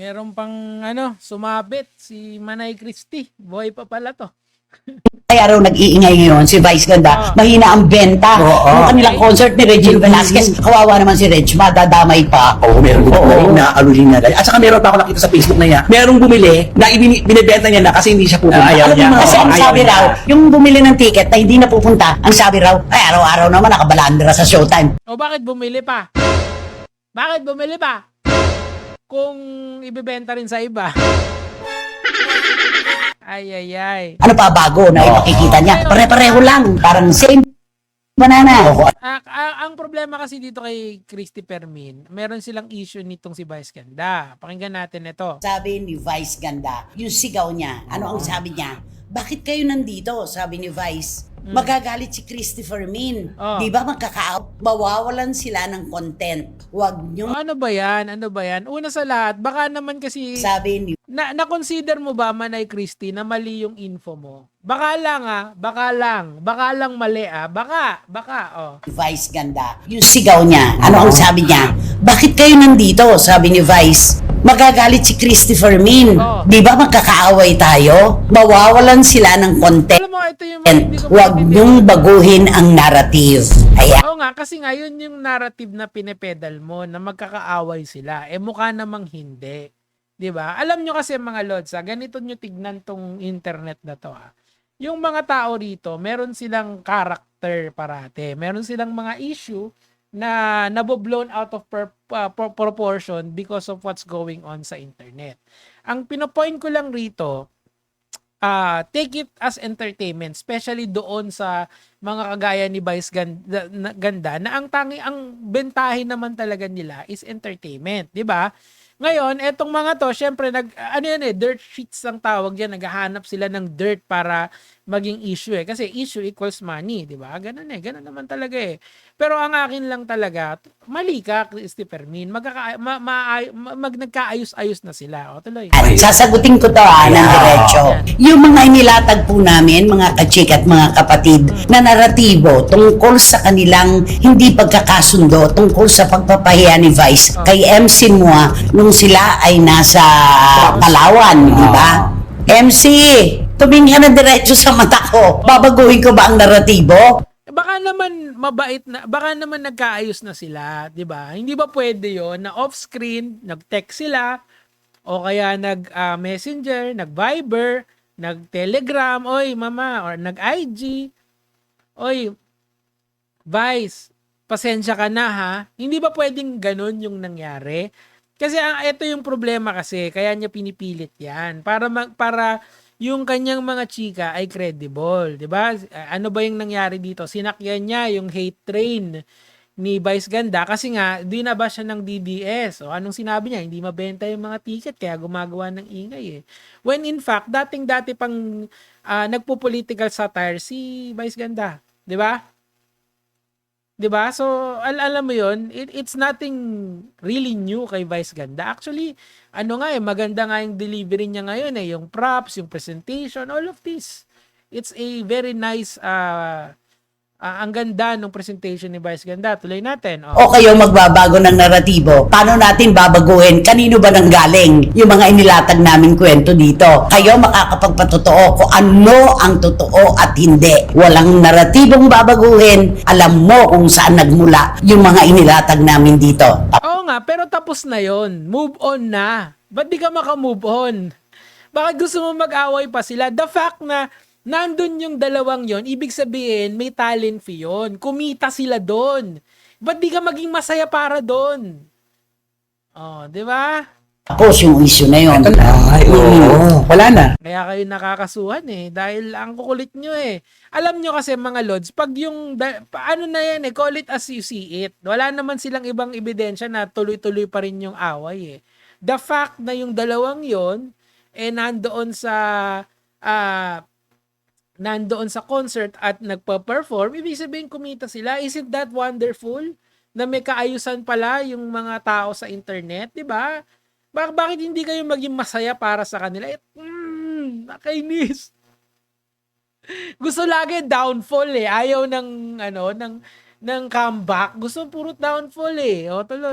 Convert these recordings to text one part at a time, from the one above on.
Meron pang sumabit si Manay Christie. Buhay pa pala to. Kaya raw nag-iingay ngayon si Vice Ganda, mahina ang benta. Yung kanilang concert ni Regine Velasquez, kawawa naman si Reg, madadamay pa. Meron din na alulin na. At saka meron pa ako nakita sa Facebook na niya, merong bumili na binibenta niya na kasi hindi siya pupunta. Alam mo, kasi ang sabi raw, yung bumili ng ticket na hindi na pupunta, ang sabi raw, ay araw-araw naman nakabalandra sa Showtime. O bakit bumili pa? Bakit bumili pa? Kung ibebenta rin sa iba. Ay. Ano pa bago na makikita niya? Pare-pareho lang, parang same banana. Ang problema kasi dito kay Christy Fermin, meron silang issue nitong si Vice Ganda. Pakinggan natin ito. Sabi ni Vice Ganda, yung sigaw niya, ano ang sabi niya? Bakit kayo nandito? Sabi ni Vice. Magagalit si Christopher Min. Di ba mawawalan sila ng content. Wag nyo. Ano ba yan? Una sa lahat, baka naman kasi Sabi ni na-consider mo ba, Manay Christie, na mali yung info mo? Baka lang mali baka. Vice Ganda, yung sigaw niya, ano ang sabi niya? Bakit kayo nandito? Sabi ni Vice. Magagalit si Christopher Min. Di ba magkakaaway tayo? Mawawalan sila ng content. Alam mo, ito yung hindi ko Wag nyong baguhin ang narrative. Ayan. Oo nga, kasi ngayon yung narrative na pinepedal mo na magkakaaway sila, mukha namang hindi. 'Di ba? Alam nyo kasi mga lods, ganito nyo tignan tong internet na to. Yung mga tao rito, meron silang character parate. Meron silang mga issue na nabo-blown out of proportion because of what's going on sa internet. Ang pinopoint ko lang rito, take it as entertainment, especially doon sa mga kagaya ni Vice Ganda na ang bentahin naman talaga nila is entertainment, 'di ba? Ngayon, etong mga to, syempre dirt sheets ang tawag diyan, naghahanap sila ng dirt para maging issue kasi issue equals money, 'di ba? Ganun naman talaga eh. Pero ang akin lang talaga, mali ka, Christy Fermin. Nagkaayos-ayos na sila. O, tuloy. Sasagutin ko to ng diretso. Yung mga inilatag po namin, mga kachik at mga kapatid, na naratibo tungkol sa kanilang hindi pagkakasundo, tungkol sa pagpapahiya ni Vice kay MC Mua nung sila ay nasa Palawan, di ba? MC, tumingin ka na diretso sa mata ko. Babaguhin ko ba ang naratibo? Baka naman baka naman nagkaayos na sila, 'di ba? Hindi ba pwede 'yon na off-screen nag-text sila o kaya nag-Messenger, nag-Viber, nag-Telegram, oy mama, or nag-IG. Oy, Vice, pasensya ka na ha. Hindi ba pwedeng ganun yung nangyari? Kasi ito yung problema kasi, kaya niya pinipilit 'yan para yung kanyang mga chika ay credible, 'di ba? Ano ba yung nangyari dito? Sinakyan niya yung hate train ni Vice Ganda kasi nga di na ba siya ng DDS. O anong sinabi niya? Hindi mabenta yung mga ticket kaya gumagawa ng ingay eh. When in fact, dating-dati pang nagpo-political satire si Vice Ganda, 'di ba? 'Di ba? So, alam mo 'yon, it's nothing really new kay Vice Ganda. Actually, maganda nga yung delivery niya ngayon yung props, yung presentation, all of this. It's a very nice ang ganda ng presentation ni Vice Ganda. Tuloy natin. O kayo magbabago ng naratibo? Paano natin babaguhin? Kanino ba nanggaling yung mga inilatag namin kwento dito? Kayo makakapagpatotoo kung ano ang totoo at hindi. Walang naratibong babaguhin. Alam mo kung saan nagmula yung mga inilatag namin dito. Oo nga, pero tapos na yon. Move on na. Ba't di ka maka-move on? Bakit gusto mo mag-away pa sila? The fact na nandun yung dalawang yon, ibig sabihin, may talent fee yun. Kumita sila doon. Ba't di ka maging masaya para doon? Oh, di ba? Tapos yung issue na yun. Wala na. Kaya kayo nakakasuhan dahil ang kukulit nyo Alam nyo kasi mga lods, pag yung, ano na yan call it as you see it. Wala naman silang ibang ebidensya na tuloy-tuloy pa rin yung away The fact na yung dalawang yon nandoon sa concert at nagpa-perform, ibig sabihin kumita sila. Isn't that wonderful? Na may kaayusan pala yung mga tao sa internet, di ba? Bakit hindi kayo maging masaya para sa kanila? Nakainis. Gusto lagi downfall Ayaw ng ng comeback. Gusto puro downfall eh. O, tuloy.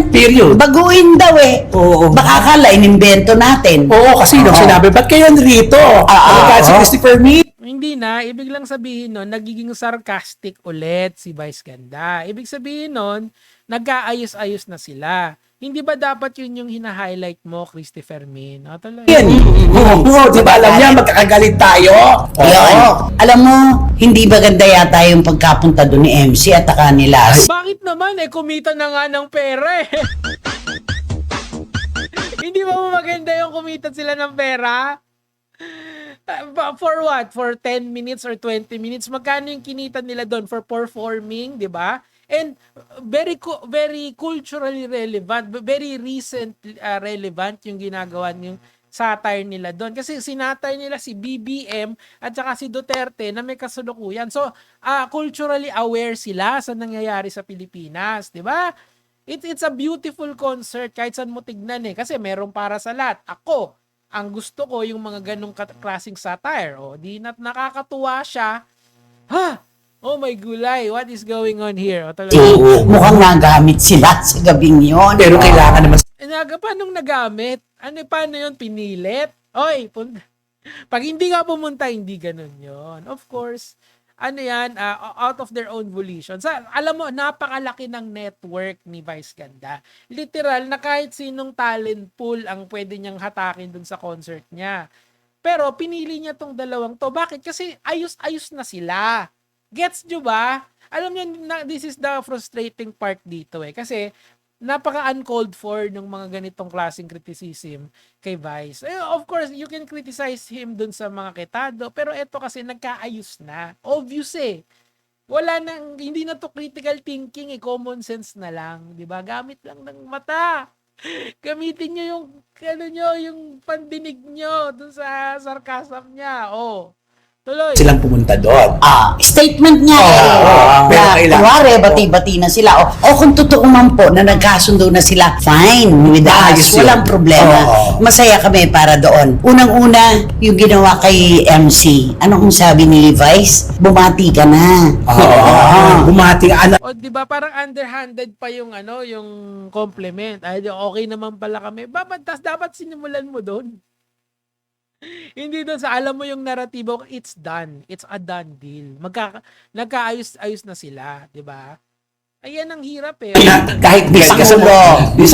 Period. Baguhin daw eh. Oo. Baka akala inimbento natin. Oo, kasi nung sinabi, ba't kayo rito? Ano kahit si Christopher Me? Hindi na. Ibig lang sabihin nun, nagiging sarcastic ulit si Vice Ganda. Ibig sabihin nun, nagkaayos-ayos na sila. Hindi ba dapat yun yung hina-highlight mo, Christopher Min? O, tuloy. Yan. Oo, di ba alam niya, magkakagalit tayo? Yun. Alam mo, hindi ba ganda yata yung pagkapunta doon ni MC ataka nila. Bakit naman? Kumita na nga ng pera eh. Hindi ba maganda yung kumita sila ng pera? For what? For 10 minutes or 20 minutes? Magkano yung kinita nila doon for performing, di ba? And very culturally relevant, very recent relevant yung ginagawa yung satire nila doon. Kasi sinatire nila si BBM at saka si Duterte na may kasalukuyan. So, culturally aware sila sa nangyayari sa Pilipinas, di ba? It's a beautiful concert kahit saan mo tignan eh. Kasi meron para sa lahat. Ako, ang gusto ko yung mga ganong klaseng satire. O, di nakakatuwa siya. Ha? Oh my gulay, what is going on here? O, talaga. Mukhang nagamit sila sa gabing yun. Pero kailangan naman Paano nagamit? Paano yun? Pinilit? Oy, pag hindi ka pumunta, hindi ganun yon. Of course, out of their own volition. Alam mo, napakalaki ng network ni Vice Ganda. Literal, na kahit sinong talent pool ang pwede niyang hatakin dun sa concert niya. Pero pinili niya tong dalawang to. Bakit? Kasi ayos-ayos na sila. Gets nyo ba? Alam niyo, this is the frustrating part dito eh. Kasi napaka-uncalled for ng mga ganitong klaseng criticism kay Vice. Of course, you can criticize him dun sa mga kitado, pero eto kasi nagkaayos na. Obvious eh. Hindi na to critical thinking eh, common sense na lang. Diba? Gamit lang ng mata. Gamitin nyo yung pandinig nyo dun sa sarcasm niya. Oh. Tuloy. silang pumunta doon. Statement niya Pero na kailangan. kunwari, bati-bati na sila. O kung totoo man po na nagkasundo na sila, fine with Ayos us. yun. Walang problema. Oo. Masaya kami para doon. Unang-una, yung ginawa kay MC. Ano kung sabi ni Vice? Bumati ka na. Bumati ka. O, di ba parang underhanded pa yung yung compliment. Ay, okay naman pala kami. Dapat sinimulan mo doon. Hindi doon sa alam mo yung naratibo, it's done. It's a done deal. Nagkaayos-ayos na sila, di ba? Ayan ang hirap eh. Kahit busy ka sa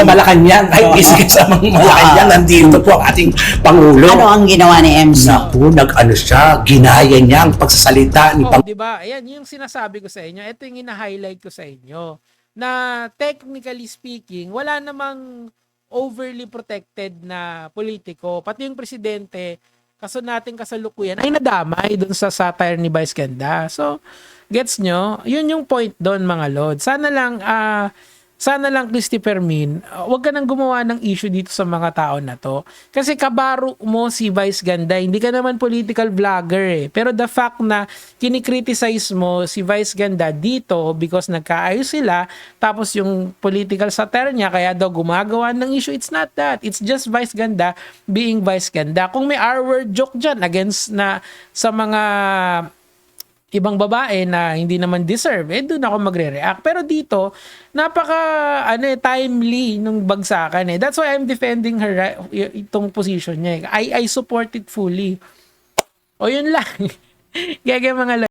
Malacanang, kahit busy ka sa Malacanang, nandito po ang ating Pangulo. Ano ang ginawa ni MC? Naku, siya, ginaya niya ang pagsasalita ni Di ba? Ayan yung sinasabi ko sa inyo. Ito yung ina-highlight ko sa inyo. Na technically speaking, wala namang overly protected na politiko. Pati yung presidente, nating kasalukuyan, ay nadamay dun sa satire ni Vice Ganda. So, gets nyo? Yun yung point doon, mga lord. Sana lang, Christopher Min, wag ka nang gumawa ng issue dito sa mga tao na to. Kasi kabaro mo si Vice Ganda, hindi ka naman political vlogger eh. Pero the fact na kinikriticize mo si Vice Ganda dito because nagkaayos sila, tapos yung political satire niya, kaya daw gumagawa ng issue, it's not that. It's just Vice Ganda being Vice Ganda. Kung may R-word joke dyan against na sa mga ibang babae na hindi naman deserve, doon ako magre-react. Pero dito, timely nung bagsakan eh. That's why I'm defending her, itong position niya. I support it fully. O yun lang. Gaya mga